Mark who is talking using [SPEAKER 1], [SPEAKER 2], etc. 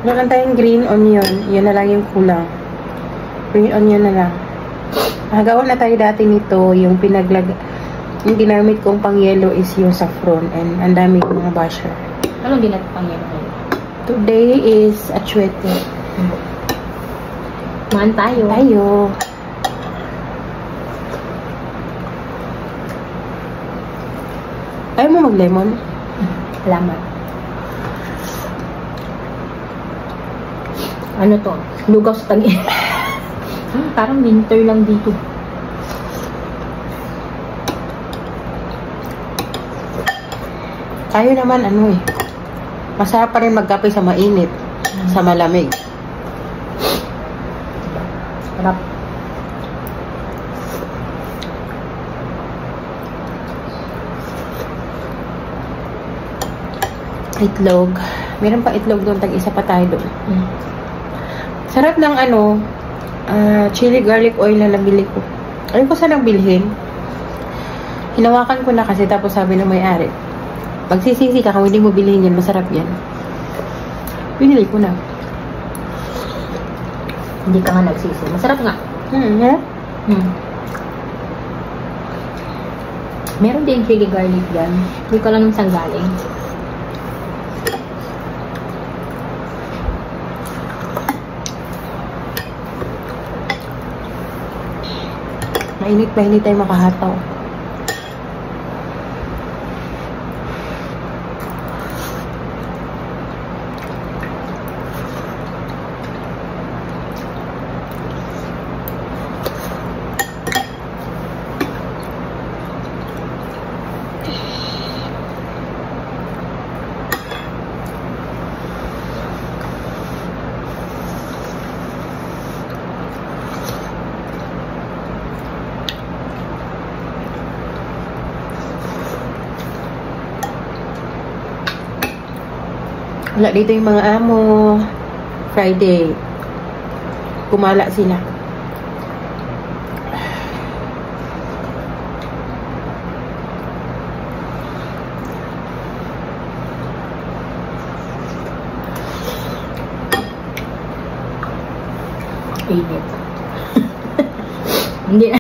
[SPEAKER 1] Meron tayong green onion. Yun na lang yung kulang. Green onion na lang. Nagawa na tayo dati nito. Yung ginamit kong pang yellow is yung saffron. And ang dami kong mga basher.
[SPEAKER 2] Anong ginagawa pang yellow?
[SPEAKER 1] Today is atsuete.
[SPEAKER 2] Man tayo.
[SPEAKER 1] Ayaw mo mag-lemon?
[SPEAKER 2] Salamat. Ano to? Lugaw sa tagi. Parang winter lang dito.
[SPEAKER 1] Tayo naman masarap pa rin magkape sa mainit. Sa malamig.
[SPEAKER 2] Sarap.
[SPEAKER 1] Itlog. Meron pa itlog doon. Tag-isa pa tayo doon. Sarap ng chili garlic oil na nabili ko. Ayun ko sanang bilhin. Hinawakan ko na kasi tapos sabi ng may-ari, magsisisi ka kung hindi mo bilhin yan, masarap yan. Binili ko na.
[SPEAKER 2] Hindi ka nga nagsisi. Masarap nga. Meron din chili garlic dyan. Hindi ko lang saan galing.
[SPEAKER 1] Mainit pa, hindi tayo makahataw. Wala dito yung mga amo. Friday. Kumala sila.
[SPEAKER 2] Init. Hindi